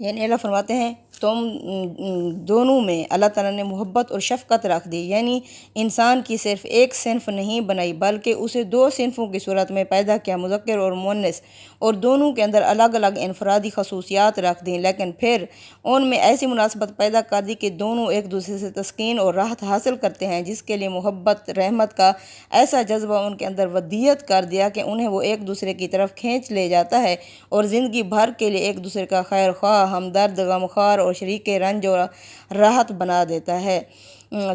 یعنی اللہ فرماتے ہیں تم دونوں میں اللہ تعالیٰ نے محبت اور شفقت رکھ دی، یعنی انسان کی صرف ایک صنف نہیں بنائی بلکہ اسے دو صنفوں کی صورت میں پیدا کیا، مذکر اور مؤنث، اور دونوں کے اندر الگ الگ انفرادی خصوصیات رکھ دیں، لیکن پھر ان میں ایسی مناسبت پیدا کر دی کہ دونوں ایک دوسرے سے تسکین اور راحت حاصل کرتے ہیں، جس کے لیے محبت رحمت کا ایسا جذبہ ان کے اندر ودیت کر دیا کہ انہیں وہ ایک دوسرے کی طرف کھینچ لے جاتا ہے اور زندگی بھر کے لیے ایک دوسرے کا خیر خواہ، ہمدرد، غمخوار اور شریک رنج اور راحت بنا دیتا ہے۔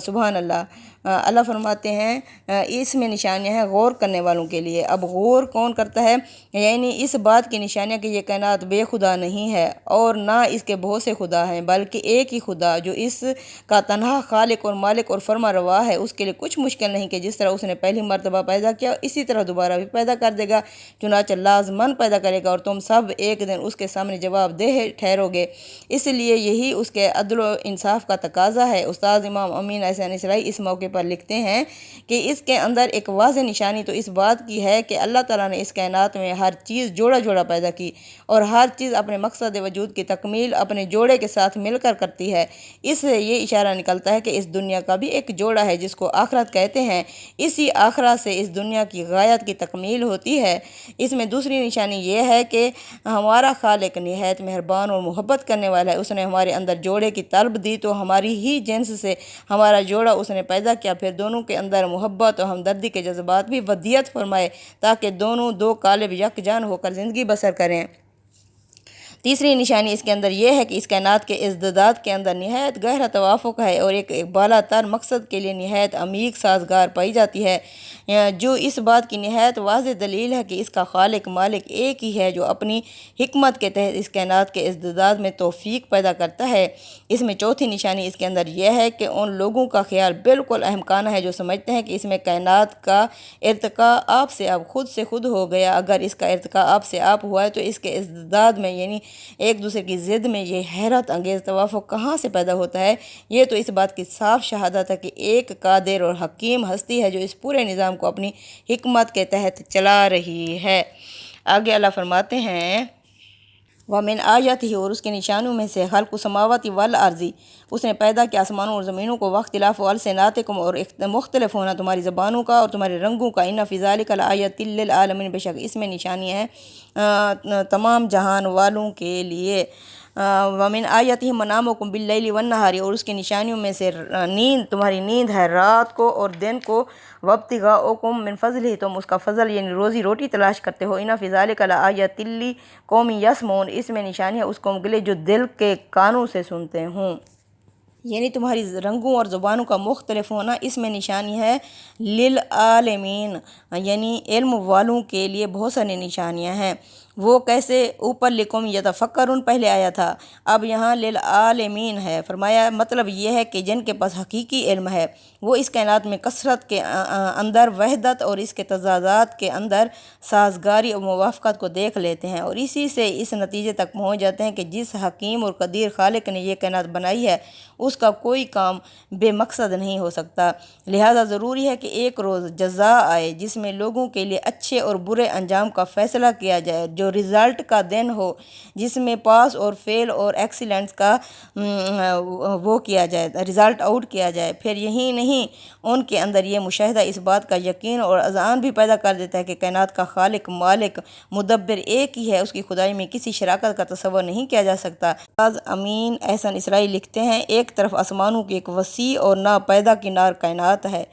سبحان اللہ۔ اللہ فرماتے ہیں اس میں نشانیاں ہیں غور کرنے والوں کے لیے۔ اب غور کون کرتا ہے؟ یعنی اس بات کی نشانیاں کہ یہ کائنات بے خدا نہیں ہے اور نہ اس کے بہت سے خدا ہیں، بلکہ ایک ہی خدا جو اس کا تنہا خالق اور مالک اور فرما روا ہے۔ اس کے لیے کچھ مشکل نہیں کہ جس طرح اس نے پہلی مرتبہ پیدا کیا اسی طرح دوبارہ بھی پیدا کر دے گا، چنانچہ لازماً پیدا کرے گا اور تم سب ایک دن اس کے سامنے جواب دہ ٹھہرو گے۔ اس لیے یہی اس کے عدل و انصاف کا تقاضا ہے۔ استاد امام امین احسان اسرائی اس موقع پر لکھتے ہیں کہ اس کے اندر ایک واضح نشانی تو اس بات کی ہے کہ اللہ تعالیٰ نے اس کائنات میں ہر چیز جوڑا جوڑا پیدا کی اور ہر چیز اپنے مقصد وجود کی تکمیل اپنے جوڑے کے ساتھ مل کر کرتی ہے۔ اس سے یہ اشارہ نکلتا ہے کہ اس دنیا کا بھی ایک جوڑا ہے جس کو آخرت کہتے ہیں، اسی آخرت سے اس دنیا کی غایت کی تکمیل ہوتی ہے۔ اس میں دوسری نشانی یہ ہے کہ ہمارا خالق نہایت مہربان اور محبت کرنے والا ہے۔ اس نے ہمارے اندر جوڑے کی طلب دی تو ہماری ہی جنس سے ہمارا جوڑا اس نے پیدا کیا، پھر دونوں کے اندر محبت اور ہمدردی کے جذبات بھی ودیت فرمائے تاکہ دونوں دو قالب یکجان ہو کر زندگی بسر کریں۔ تیسری نشانی اس کے اندر یہ ہے کہ اس کائنات کے ازدادات کے اندر نہایت گہرا توافق ہے اور ایک بالا تر مقصد کے لیے نہایت عمیق سازگار پائی جاتی ہے، جو اس بات کی نہایت واضح دلیل ہے کہ اس کا خالق مالک ایک ہی ہے جو اپنی حکمت کے تحت اس کائنات کے ازدادات میں توفیق پیدا کرتا ہے۔ اس میں چوتھی نشانی اس کے اندر یہ ہے کہ ان لوگوں کا خیال بالکل احمقانہ ہے جو سمجھتے ہیں کہ اس میں کائنات کا ارتقاء آپ سے اب خود سے خود ہو گیا۔ اگر اس کا ارتقاء آپ سے آپ ہوا ہے تو اس کے ازداد میں یعنی ایک دوسرے کی ضد میں یہ حیرت انگیز توافق کہاں سے پیدا ہوتا ہے؟ یہ تو اس بات کی صاف شہادت ہے کہ ایک قادر اور حکیم ہستی ہے جو اس پورے نظام کو اپنی حکمت کے تحت چلا رہی ہے۔ آگے اللہ فرماتے ہیں وَمِنْ آیَاتِهِ، اور اس کے نشانوں میں سے خلق السماوات والارض، اس نے پیدا کیا آسمانوں اور زمینوں کو، واختلاف السناتکم، اور مختلف ہونا تمہاری زبانوں کا اور تمہارے رنگوں کا، ان فی ذلک لآیات للعالمین، بے شک اس میں نشانیاں ہیں تمام جہان والوں کے لیے۔ وَمِنْ آیَاتِهِ مَنَامُکُم بِاللیل وَالنَّہَارِ، اور اس کی نشانیوں میں سے نیند، تمہاری نیند ہے رات کو اور دن کو، وَابْتِغَاؤکم مِنْ فَضْلِہ، تم اس کا فضل یعنی روزی روٹی تلاش کرتے ہو، ان فی ذلک لآیات لقوم یسمعون، اس میں نشانی ہے اس قوم کے لیے جو دل کے کانوں سے سنتے ہوں۔ یعنی تمہاری رنگوں اور زبانوں کا مختلف ہونا اس میں نشانی ہے للعالمین، یعنی علم والوں کے لیے بہت ساری نشانیاں ہیں۔ وہ کیسے؟ اوپر لقوم یتفکرون پہلے آیا تھا، اب یہاں للعالمین ہے، فرمایا مطلب یہ ہے کہ جن کے پاس حقیقی علم ہے وہ اس کائنات میں کثرت کے اندر وحدت اور اس کے تضادات کے اندر سازگاری اور موافقت کو دیکھ لیتے ہیں اور اسی سے اس نتیجے تک پہنچ جاتے ہیں کہ جس حکیم اور قدیر خالق نے یہ کائنات بنائی ہے اس کا کوئی کام بے مقصد نہیں ہو سکتا، لہذا ضروری ہے کہ ایک روز جزا آئے جس میں لوگوں کے لیے اچھے اور برے انجام کا فیصلہ کیا جائے، جو رزلٹ کا دن ہو جس میں پاس اور فیل اور ایکسیلنس کا وہ کیا جائے، رزلٹ آؤٹ کیا جائے۔ پھر یہی نہیں، ان کے اندر یہ مشاہدہ اس بات کا یقین اور اذعان بھی پیدا کر دیتا ہے کہ کائنات کا خالق مالک مدبر ایک ہی ہے، اس کی خدائی میں کسی شراکت کا تصور نہیں کیا جا سکتا۔ استاد امین احسان اسرائی لکھتے ہیں ایک طرف آسمانوں کی ایک وسیع اور ناپیدا کنار کائنات ہے،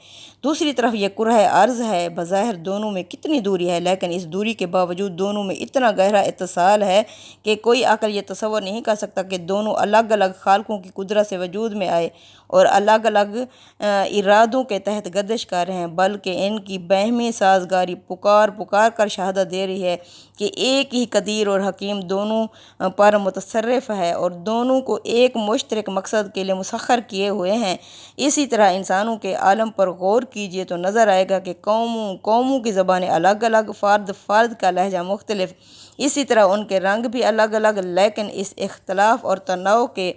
دوسری طرف یہ کرہ ارض ہے، بظاہر دونوں میں کتنی دوری ہے لیکن اس دوری کے باوجود دونوں میں اتنا گہرا اتصال ہے کہ کوئی عقل یہ تصور نہیں کر سکتا کہ دونوں الگ الگ خالقوں کی قدرت سے وجود میں آئے اور الگ الگ ارادوں کے تحت گردش کر رہے ہیں، بلکہ ان کی باہمی سازگاری پکار پکار کر شہادت دے رہی ہے کہ ایک ہی قدیر اور حکیم دونوں پر متصرف ہے اور دونوں کو ایک مشترک مقصد کے لیے مسخر کیے ہوئے ہیں۔ اسی طرح انسانوں کے عالم پر غور کیجئے تو نظر آئے گا کہ قوموں کی زبانیں الگ الگ، فرد کا لہجہ مختلف، اسی طرح ان کے رنگ بھی الگ الگ، لیکن اس اختلاف اور تنوع کے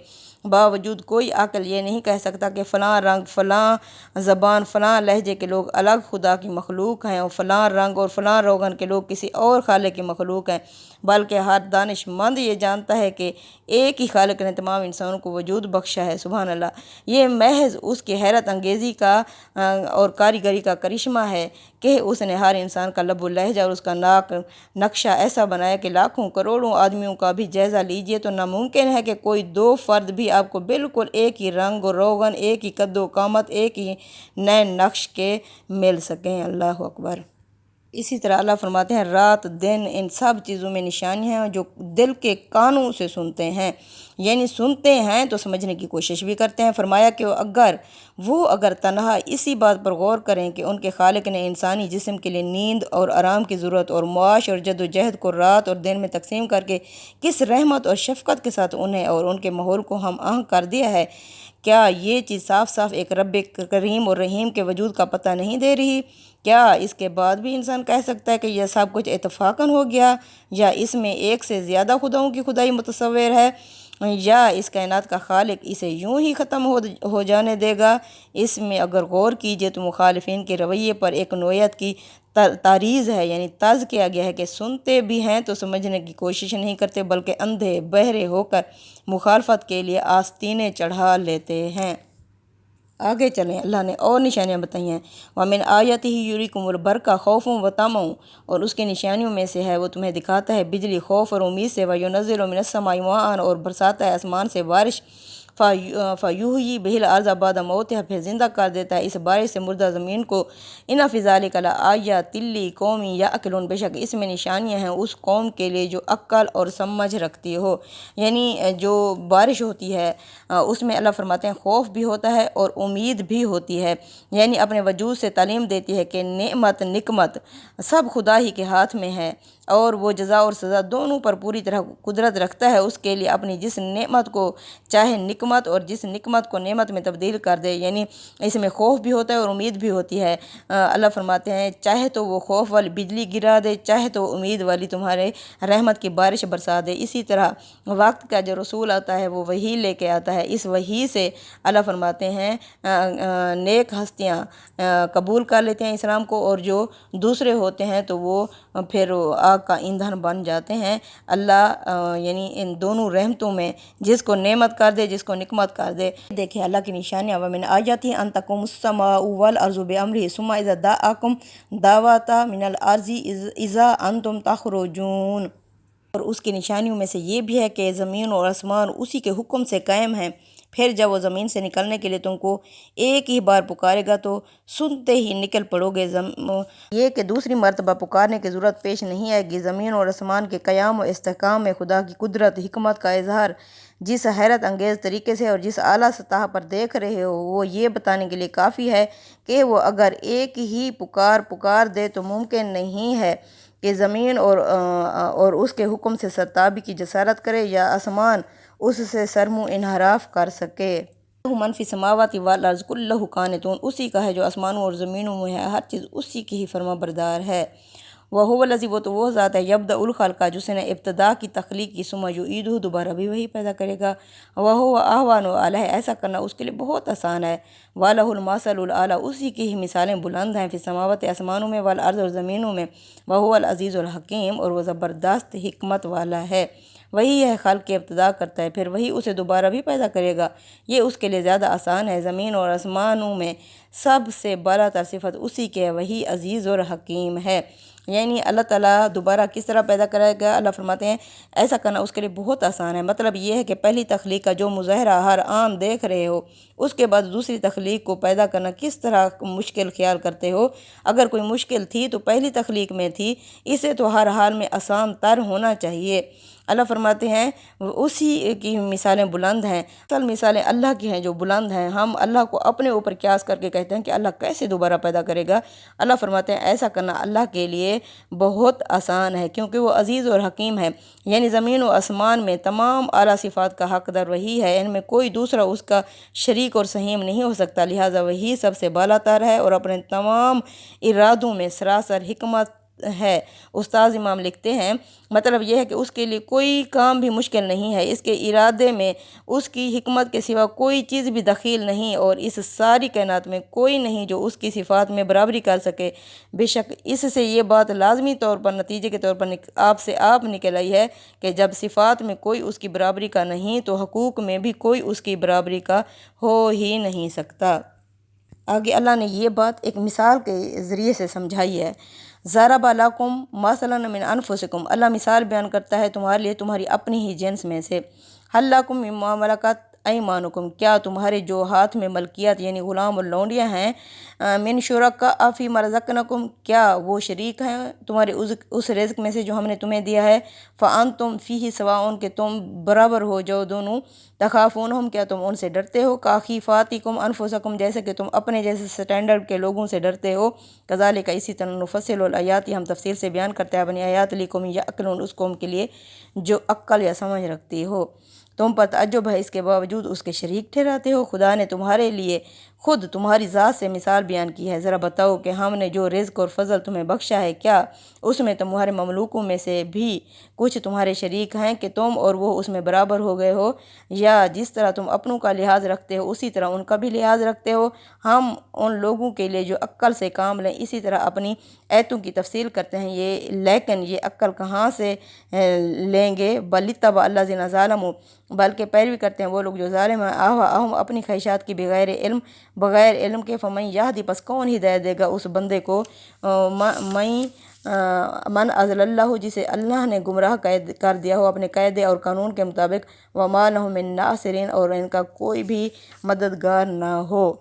باوجود کوئی عقل یہ نہیں کہہ سکتا کہ فلاں رنگ، فلاں زبان، فلاں لہجے کے لوگ الگ خدا کی مخلوق ہیں اور فلاں رنگ اور فلاں روغن کے لوگ کسی اور خالق کی مخلوق ہیں، بلکہ ہر دانش مند یہ جانتا ہے کہ ایک ہی خالق نے تمام انسانوں کو وجود بخشا ہے۔ سبحان اللہ! یہ محض اس کی حیرت انگیزی کا اور کاریگری کا کرشمہ ہے کہ اس نے ہر انسان کا لب و لہجہ اور اس کا نقشہ ایسا بنایا کہ لاکھوں کروڑوں آدمیوں کا بھی جائزہ لیجئے تو ناممکن ہے کہ کوئی دو فرد بھی آپ کو بالکل ایک ہی رنگ و روغن، ایک ہی قد و قامت، ایک ہی نئے نقش کے مل سکیں۔ اللہ اکبر! اسی طرح اللہ فرماتے ہیں رات دن ان سب چیزوں میں نشانیاں ہیں جو دل کے کانوں سے سنتے ہیں، یعنی سنتے ہیں تو سمجھنے کی کوشش بھی کرتے ہیں۔ فرمایا کہ وہ اگر تنہا اسی بات پر غور کریں کہ ان کے خالق نے انسانی جسم کے لیے نیند اور آرام کی ضرورت اور معاش اور جد و جہد کو رات اور دن میں تقسیم کر کے کس رحمت اور شفقت کے ساتھ انہیں اور ان کے ماحول کو ہم آہنگ کر دیا ہے، کیا یہ چیز صاف صاف ایک رب کریم اور رحیم کے وجود کا پتہ نہیں دے رہی؟ کیا اس کے بعد بھی انسان کہہ سکتا ہے کہ یہ سب کچھ اتفاقاً ہو گیا، یا اس میں ایک سے زیادہ خداؤں کی خدائی متصور ہے، یا اس کائنات کا خالق اسے یوں ہی ختم ہو جانے دے گا؟ اس میں اگر غور کیجئے تو مخالفین کے رویے پر ایک نوعیت کی تاریز ہے، یعنی طرز کیا گیا ہے کہ سنتے بھی ہیں تو سمجھنے کی کوشش نہیں کرتے، بلکہ اندھے بہرے ہو کر مخالفت کے لیے آستینیں چڑھا لیتے ہیں۔ آگے چلیں، اللہ نے اور نشانیاں بتائی ہیں۔ وَمِنْ آیَاتِهِ يُرِيكُمُ الْبَرْقَ خَوْفًا وَطَمَعًا، اور اس کی نشانیوں میں سے ہے وہ تمہیں دکھاتا ہے بجلی خوف اور امید سے، وَيُنَزِّلُ مِنَ السَّمَاءِ مَاءً، اور برساتا ہے آسمان سے بارش، فَيُحْيِي بِهِ الْأَرْضَ بَعْدَ مَوْتِهَا، پھر زندہ کر دیتا ہے اس بارش سے مردہ زمین کو۔ إِنَّ فِي ذَلِكَ لَآيَاتٍ لِقَوْمٍ يَعْقِلُونَ، بے شک اس میں نشانیاں ہیں اس قوم کے لیے جو عقل اور سمجھ رکھتی ہو۔ یعنی جو بارش ہوتی ہے اس میں اللہ فرماتے ہیں خوف بھی ہوتا ہے اور امید بھی ہوتی ہے، یعنی اپنے وجود سے تعلیم دیتی ہے کہ نعمت نقمت سب خدا ہی کے ہاتھ میں ہے، اور وہ جزا اور سزا دونوں پر پوری طرح قدرت رکھتا ہے اس کے لیے اپنی جس نعمت کو چاہے نقمت اور جس نقمت کو نعمت میں تبدیل کر دے، یعنی اس میں خوف بھی ہوتا ہے اور امید بھی ہوتی ہے۔ اللہ فرماتے ہیں چاہے تو وہ خوف والی بجلی گرا دے، چاہے تو امید والی تمہارے رحمت کی بارش برسا دے۔ اسی طرح وقت کا جو رسول آتا ہے وہ وحی لے کے آتا ہے، اس وحی سے اللہ فرماتے ہیں نیک ہستیاں قبول کر لیتے ہیں اسلام کو، اور جو دوسرے ہوتے ہیں تو وہ پھر آگ کا ایندھن بن جاتے ہیں۔ اللہ یعنی ان دونوں رحمتوں میں جس کو نعمت کر دے، جس کو نقمت کر دے۔ دیکھیں اللہ کی نشانیاں، وَمِنْ آیَاتِهِ أَن تَقُومَ السَّمَاءُ وَالْأَرْضُ بِأَمْرِهِ ثُمَّ إِذَا دَعَاكُمْ دَعْوَةً مِنَ الْأَرْضِ إِذَا أَنْتُمْ تَخْرُجُونَ، اور اس کی نشانیوں میں سے یہ بھی ہے کہ زمین اور آسمان اسی کے حکم سے قائم ہیں، پھر جب وہ زمین سے نکلنے کے لیے تم کو ایک ہی بار پکارے گا تو سنتے ہی نکل پڑو گے، یہ کہ دوسری مرتبہ پکارنے کی ضرورت پیش نہیں آئے گی۔ زمین اور آسمان کے قیام و استحکام میں خدا کی قدرت حکمت کا اظہار جس حیرت انگیز طریقے سے اور جس اعلیٰ سطح پر دیکھ رہے ہو وہ یہ بتانے کے لیے کافی ہے کہ وہ اگر ایک ہی پکار دے تو ممکن نہیں ہے کہ زمین اور اس کے حکم سے سرتابی کی جسارت کرے یا آسمان اس سے سرمو انحراف کر سکے۔ مَن فِی السَّمَاوَاتِ وَالْأَرْضِ كُلُّهُ قَانِتٌ، اسی کا ہے جو آسمانوں اور زمینوں میں ہے، ہر چیز اسی کی ہی فرما بردار ہے۔ وَهُوَ الَّذِی، وہ تو وہ ذات ہے، يَبْدَأُ الْخَلْقَ، جس نے ابتدا کی تخلیق کی، ثُمَّ يُعِیدُهُ، دوبارہ بھی وہی پیدا کرے گا، وَهُوَ أَهْوَنُ عَلَیہِ، ایسا کرنا اس کے لیے بہت آسان ہے، وَلَهُ الْمَثَلُ الْأَعْلَىٰ، اسی کی ہی مثالیں بلند ہیں، فِی السَّمَاوَاتِ، آسمانوں میں، وَالْأَرْضِ، اور زمینوں میں، وَهُوَ الْعَزِیزُ الْحَکِیم، اور وہ زبردست حکمت والا ہے۔ وہی ہے خلق کی ابتدا کرتا ہے، پھر وہی اسے دوبارہ بھی پیدا کرے گا، یہ اس کے لیے زیادہ آسان ہے۔ زمین اور آسمانوں میں سب سے بالا تر صفت اسی کی ہے، وہی عزیز اور حکیم ہے۔ یعنی اللہ تعالیٰ دوبارہ کس طرح پیدا کرے گا؟ اللہ فرماتے ہیں ایسا کرنا اس کے لیے بہت آسان ہے۔ مطلب یہ ہے کہ پہلی تخلیق کا جو مظاہرہ ہر آن دیکھ رہے ہو، اس کے بعد دوسری تخلیق کو پیدا کرنا کس طرح مشکل خیال کرتے ہو؟ اگر کوئی مشکل تھی تو پہلی تخلیق میں تھی، اسے تو ہر حال میں آسان تر ہونا چاہیے۔ اللہ فرماتے ہیں اسی کی مثالیں بلند ہیں، اصل مثالیں اللہ کی ہیں جو بلند ہیں۔ ہم اللہ کو اپنے اوپر قیاس کر کے کہتے ہیں کہ اللہ کیسے دوبارہ پیدا کرے گا؟ اللہ فرماتے ہیں ایسا کرنا اللہ کے لیے بہت آسان ہے، کیونکہ وہ عزیز اور حکیم ہے۔ یعنی زمین و آسمان میں تمام اعلیٰ صفات کا حقدار وہی ہے، ان میں کوئی دوسرا اس کا شریک اور سہیم نہیں ہو سکتا، لہٰذا وہی سب سے بالا تر ہے اور اپنے تمام ارادوں میں سراسر حکمت ہے۔ استاذ امام لکھتے ہیں مطلب یہ ہے کہ اس کے لیے کوئی کام بھی مشکل نہیں ہے، اس کے ارادے میں اس کی حکمت کے سوا کوئی چیز بھی دخیل نہیں، اور اس ساری کائنات میں کوئی نہیں جو اس کی صفات میں برابری کر سکے۔ بے شک اس سے یہ بات لازمی طور پر نتیجے کے طور پر آپ نکل آئی ہے کہ جب صفات میں کوئی اس کی برابری کا نہیں تو حقوق میں بھی کوئی اس کی برابری کا ہو ہی نہیں سکتا۔ آگے اللہ نے یہ بات ایک مثال کے ذریعے سے سمجھائی ہے۔ ضرب لکم مثلا من انفسکم، اللہ مثال بیان کرتا ہے تمہارے لیے تمہاری اپنی ہی جنس میں سے۔ حل لکم مما ملکت ایمانکم، کیا تمہارے جو ہاتھ میں ملکیت یعنی غلام اور لونڈیاں ہیں، من شرکاء فیما رزقناکم، کیا وہ شریک ہیں تمہارے اس رزق میں سے جو ہم نے تمہیں دیا ہے، فانتم فیہ سواء، کہ تم برابر ہو جاؤ دونوں، تخافونہم، کیا تم ان سے ڈرتے ہو، کخیفتکم انفسکم، جیسے کہ تم اپنے جیسے سٹینڈرڈ کے لوگوں سے ڈرتے ہو، کذالک، اسی طرح نفصل الآیات، ہم تفصیل سے بیان کرتے ہیں اپنی آیات، لقوم یعقلون، اس قوم کے لیے جو عقل یا سمجھ رکھتی ہو۔ تم پر تعجب ہے، اس کے باوجود اس کے شریک ٹھہراتے ہو۔ خدا نے تمہارے لیے خود تمہاری ذات سے مثال بیان کی ہے، ذرا بتاؤ کہ ہم نے جو رزق اور فضل تمہیں بخشا ہے، کیا اس میں تمہارے مملوکوں میں سے بھی کچھ تمہارے شریک ہیں کہ تم اور وہ اس میں برابر ہو گئے ہو، یا جس طرح تم اپنوں کا لحاظ رکھتے ہو اسی طرح ان کا بھی لحاظ رکھتے ہو؟ ہم ان لوگوں کے لیے جو عقل سے کام لیں اسی طرح اپنی ایتوں کی تفصیل کرتے ہیں، لیکن یہ عقل کہاں سے لیں گے؟ بل اتبع الذین ظلموا، بلکہ پیروی کرتے ہیں وہ لوگ جو ظالم ہیں، اہواءہم، اپنی خواہشات کی، بغیر علم کے، فمن یہدی، پس کون ہدایت دے گا اس بندے کو، من اضل اللہ، جسے اللہ نے گمراہ کر دیا ہو اپنے قاعدے اور قانون کے مطابق، وما لہم من ناصرین، اور ان کا کوئی بھی مددگار نہ ہو۔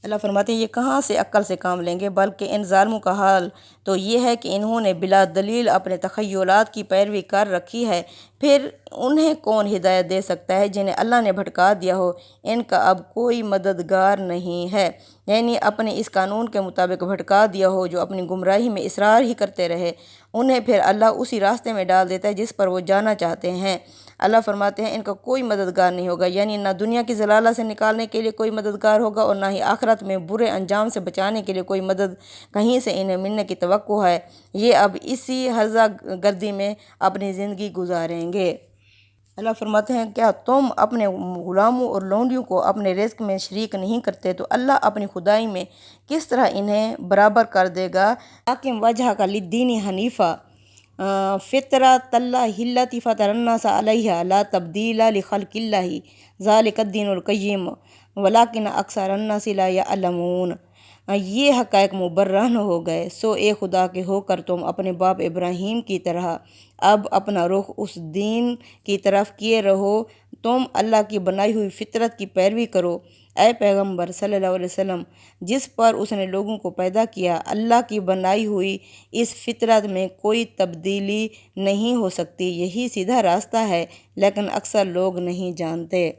اللہ فرماتے ہیں یہ کہاں سے عقل سے کام لیں گے؟ بلکہ ان ظالموں کا حال تو یہ ہے کہ انہوں نے بلا دلیل اپنے تخیلات کی پیروی کر رکھی ہے، پھر انہیں کون ہدایت دے سکتا ہے جنہیں اللہ نے بھٹکا دیا ہو؟ ان کا اب کوئی مددگار نہیں ہے، یعنی اپنے اس قانون کے مطابق بھٹکا دیا ہو جو اپنی گمراہی میں اصرار ہی کرتے رہے، انہیں پھر اللہ اسی راستے میں ڈال دیتا ہے جس پر وہ جانا چاہتے ہیں۔ اللہ فرماتے ہیں ان کا کوئی مددگار نہیں ہوگا، یعنی نہ دنیا کی ضلالت سے نکالنے کے لیے کوئی مددگار ہوگا اور نہ ہی آخرت میں برے انجام سے بچانے کے لیے کوئی مدد کہیں سے انہیں ملنے کی توقع ہے۔ یہ اب اسی ہرزہ گردی میں اپنی زندگی گزاریں گے۔ اللہ فرماتے ہیں کیا تم اپنے غلاموں اور لونڈیوں کو اپنے رزق میں شریک نہیں کرتے تو اللہ اپنی خدائی میں کس طرح انہیں برابر کر دے گا؟ اقم وجہک للدین حنیفا، فطرۃ اللہ التی فطر الناس علیہا، لا تبدیل لخلق اللہ، ذالک الدین القیم ولکن اکثر الناس لا یعلمون۔ یہ حقائق مبرہن ہو گئے، سو اے خدا کے ہو کر تم اپنے باپ ابراہیم کی طرح اب اپنا رخ اس دین کی طرف کیے رہو، تم اللہ کی بنائی ہوئی فطرت کی پیروی کرو، اے پیغمبر صلی اللہ علیہ وسلم، جس پر اس نے لوگوں کو پیدا کیا۔ اللہ کی بنائی ہوئی اس فطرت میں کوئی تبدیلی نہیں ہو سکتی، یہی سیدھا راستہ ہے، لیکن اکثر لوگ نہیں جانتے۔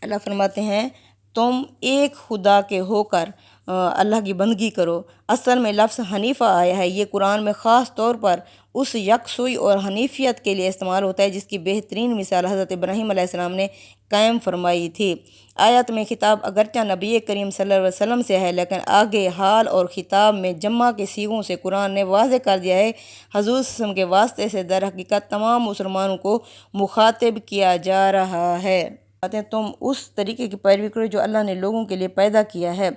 اللہ فرماتے ہیں تم ایک خدا کے ہو کر اللہ کی بندگی کرو۔ اصل میں لفظ حنیفہ آیا ہے، یہ قرآن میں خاص طور پر اس یکسوئی اور حنیفیت کے لیے استعمال ہوتا ہے جس کی بہترین مثال حضرت ابراہیم علیہ السلام نے قائم فرمائی تھی۔ آیت میں خطاب اگرچہ نبی کریم صلی اللہ علیہ وسلم سے ہے، لیکن آگے حال اور خطاب میں جمع کے صیغوں سے قرآن نے واضح کر دیا ہے حضور صلی اللہ علیہ وسلم کے واسطے سے در حقیقت تمام مسلمانوں کو مخاطب کیا جا رہا ہے۔ تم اس طریقے کی پیروی کرو جو اللہ نے لوگوں کے لیے پیدا کیا ہے۔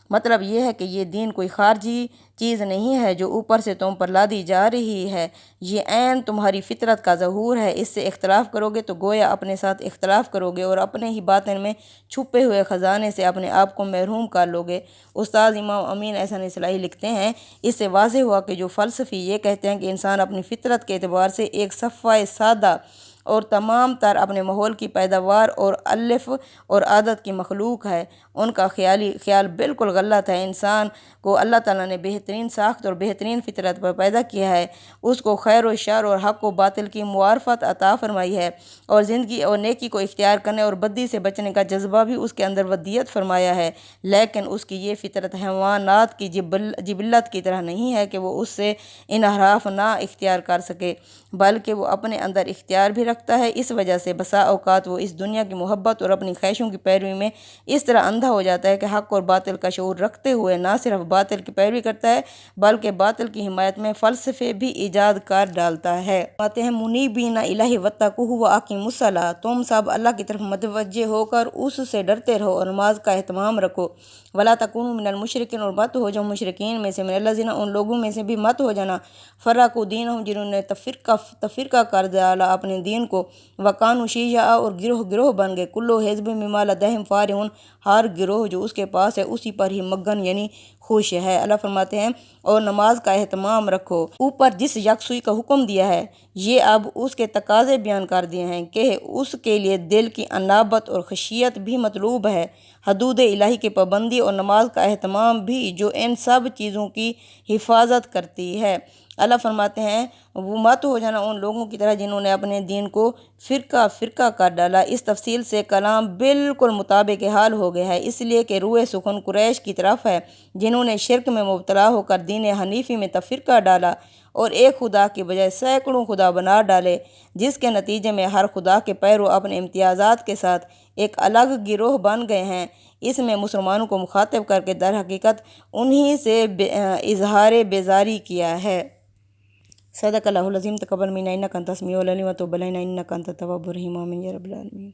مطلب یہ ہے کہ یہ دین کوئی خارجی چیز نہیں ہے جو اوپر سے تم پر لادی جا رہی ہے، یہ عین تمہاری فطرت کا ظہور ہے۔ اس سے اختلاف کرو گے تو گویا اپنے ساتھ اختلاف کرو گے اور اپنے ہی باطن میں چھپے ہوئے خزانے سے اپنے آپ کو محروم کر لو گے۔ استاذ امام امین احسن اصلاحی لکھتے ہیں اس سے واضح ہوا کہ جو فلسفی یہ کہتے ہیں کہ انسان اپنی فطرت کے اعتبار سے ایک صفحہ سادہ اور تمام تر اپنے ماحول کی پیداوار اور الف اور عادت کی مخلوق ہے، ان کا خیال بالکل غلط ہے۔ انسان کو اللہ تعالیٰ نے بہترین ساخت اور بہترین فطرت پر پیدا کیا ہے، اس کو خیر و شر اور حق و باطل کی معرفت عطا فرمائی ہے، اور زندگی اور نیکی کو اختیار کرنے اور بدی سے بچنے کا جذبہ بھی اس کے اندر ودیت فرمایا ہے، لیکن اس کی یہ فطرت حیوانات کی جبلت کی طرح نہیں ہے کہ وہ اس سے انحراف نہ اختیار کر سکے، بلکہ وہ اپنے اندر اختیار بھی رکھتا رکھتا ہے۔ اس وجہ سے بسا اوقات وہ اس دنیا کی محبت اور اپنی خواہشوں کی پیروی میں اس طرح اندھا ہو جاتا ہے کہ حق اور باطل کا شعور رکھتے ہوئے نہ صرف باطل کی پیروی کرتا ہے بلکہ باطل کی حمایت میں فلسفے بھی ایجاد کر ڈالتا ہے۔ فرماتے ہیں منیبین الیہ واتقوہ واقیموا الصلاۃ، تم سب اللہ کی طرف متوجہ ہو کر اس سے ڈرتے رہو اور نماز کا اہتمام رکھو۔ ولا تکونوا من المشرکین، اور مت ہو جاؤ مشرکین میں سے، من الذین، ان لوگوں میں سے بھی مت ہو جانا، فرقوا دینہم، جنہوں نے تفرقہ کر ڈالا اپنے دین کو، وکانوا شیعا، اور گروہ گروہ بن گئے، کل حزب بما لدیہم فرحون، ہر گروہ جو اس کے پاس ہے اسی پر ہی مگن یعنی خوش ہے۔ اللہ فرماتے ہیں اور نماز کا اہتمام رکھو۔ اوپر جس یکسوئی کا حکم دیا ہے یہ اب اس کے تقاضے بیان کر دیے ہیں کہ اس کے لیے دل کی انابت اور خشیت بھی مطلوب ہے، حدود الہی کی پابندی اور نماز کا اہتمام بھی جو ان سب چیزوں کی حفاظت کرتی ہے۔ اللہ فرماتے ہیں وہ مت ہو جانا ان لوگوں کی طرح جنہوں نے اپنے دین کو فرقہ فرقہ کر ڈالا۔ اس تفصیل سے کلام بالکل مطابق حال ہو گیا ہے، اس لیے کہ روح سخن قریش کی طرف ہے جنہوں نے شرک میں مبتلا ہو کر دین حنیفی میں تفرقہ ڈالا اور ایک خدا کی بجائے سینکڑوں خدا بنا ڈالے، جس کے نتیجے میں ہر خدا کے پیرو اپنے امتیازات کے ساتھ ایک الگ گروہ بن گئے ہیں۔ اس میں مسلمانوں کو مخاطب کر کے در حقیقت انہی سے اظہار بیزاری کیا ہے۔ صدق اللہ العظیم۔ تقبل منا انک انت السمیع العلیم وتب علینا انک انت التواب الرحیم، آمین یا رب العالمین۔